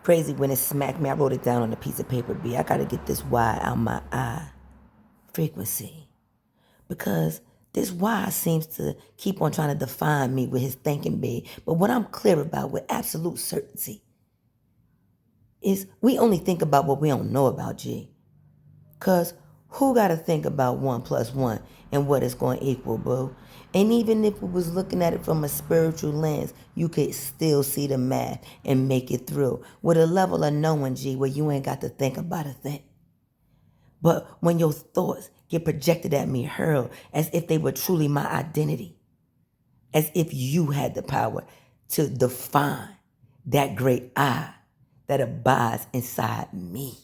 Crazy when it smacked me. I wrote it down on a piece of paper. B. I gotta get this Y out my I frequency. Because this Y seems to keep on trying to define me with his thinking, B. But what I'm clear about with absolute certainty is we only think about what we don't know about, G. Because who got to think about 1 + 1 and what it's going to equal, boo? And even if we was looking at it from a spiritual lens, you could still see the math and make it through with a level of knowing, G, where you ain't got to think about a thing. But when your thoughts get projected at me, hurled as if they were truly my identity, as if you had the power to define that great I that abides inside me.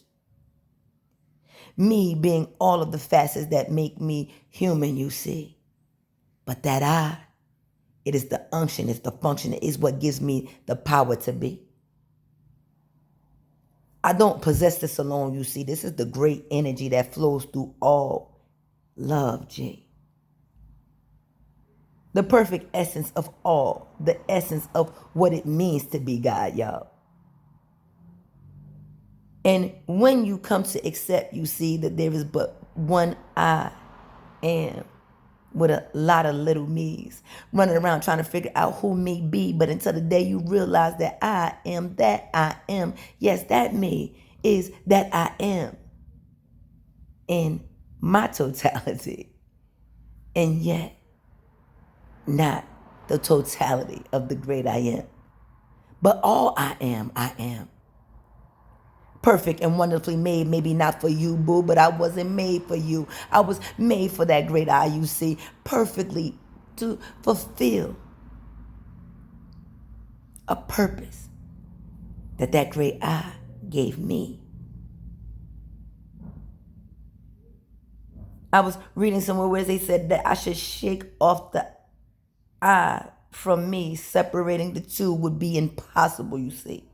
Me being all of the facets that make me human, you see. But that I, it is the unction, it's the function, it is what gives me the power to be. I don't possess this alone, you see. This is the great energy that flows through all love, G. The perfect essence of all, the essence of what it means to be God, y'all. And when you come to accept, you see that there is but one I am with a lot of little me's running around trying to figure out who me be. But until the day you realize that I am that I am, yes, that me is that I am in my totality. And yet, not the totality of the great I am. But all I am, I am. Perfect and wonderfully made, maybe not for you, boo, but I wasn't made for you. I was made for that great I, you see, perfectly to fulfill a purpose that great I gave me. I was reading somewhere where they said that I should shake off the I from me. Separating the two would be impossible, you see.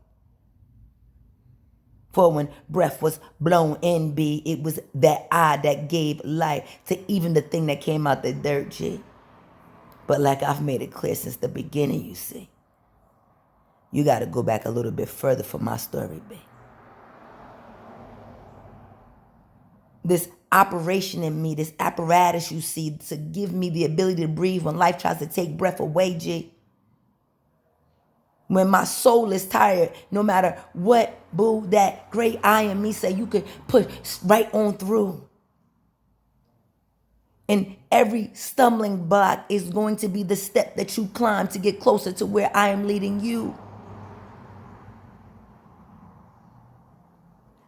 For when breath was blown in, B, it was that I that gave life to even the thing that came out the dirt, G. But like I've made it clear since the beginning, you see, you got to go back a little bit further for my story, B. This operation in me, this apparatus you see to give me the ability to breathe when life tries to take breath away, G. When my soul is tired, no matter what, boo, that great I in me say, you could push right on through. And every stumbling block is going to be the step that you climb to get closer to where I am leading you.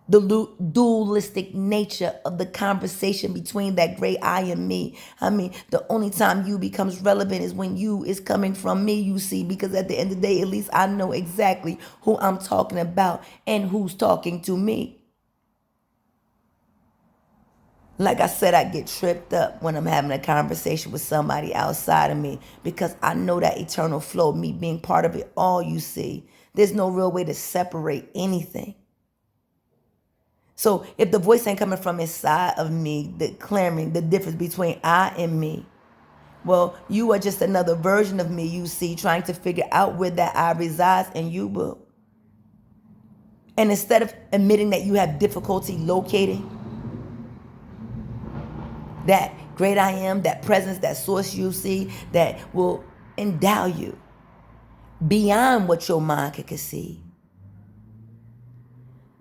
The dualistic nature of the conversation between that great I and me. I mean, the only time you becomes relevant is when you is coming from me, you see, because at the end of the day, at least I know exactly who I'm talking about and who's talking to me. Like I said, I get tripped up when I'm having a conversation with somebody outside of me because I know that eternal flow, me being part of it all, you see. There's no real way to separate anything. So if the voice ain't coming from inside of me, declaring the difference between I and me, well, you are just another version of me, you see, trying to figure out where that I resides in you, boo. And instead of admitting that you have difficulty locating that great I am, that presence, that source you see, that will endow you beyond what your mind can conceive.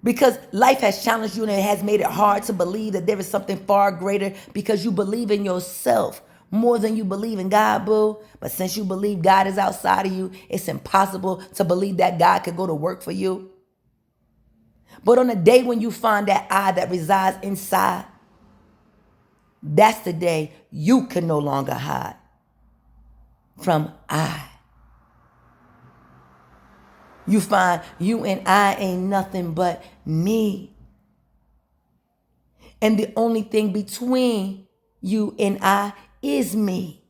Because life has challenged you and it has made it hard to believe that there is something far greater because you believe in yourself more than you believe in God, boo. But since you believe God is outside of you, it's impossible to believe that God could go to work for you. But on the day when you find that I that resides inside, that's the day you can no longer hide from I. You find you and I ain't nothing but me. And the only thing between you and I is me.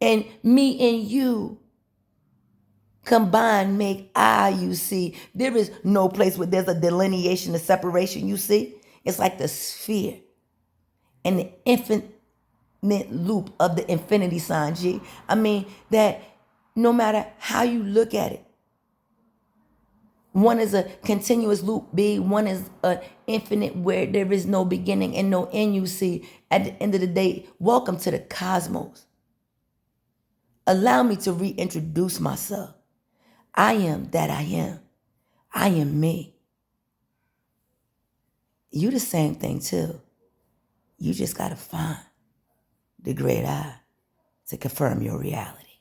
And me and you combined make I, you see. There is no place where there's a delineation, a separation, you see. It's like the sphere and the infinite loop of the infinity sign, G. I mean, that no matter how you look at it. One is a continuous loop, B. One is an infinite where there is no beginning and no end, you see. At the end of the day, welcome to the cosmos. Allow me to reintroduce myself. I am that I am. I am me. You the same thing too. You just gotta find the great I to confirm your reality.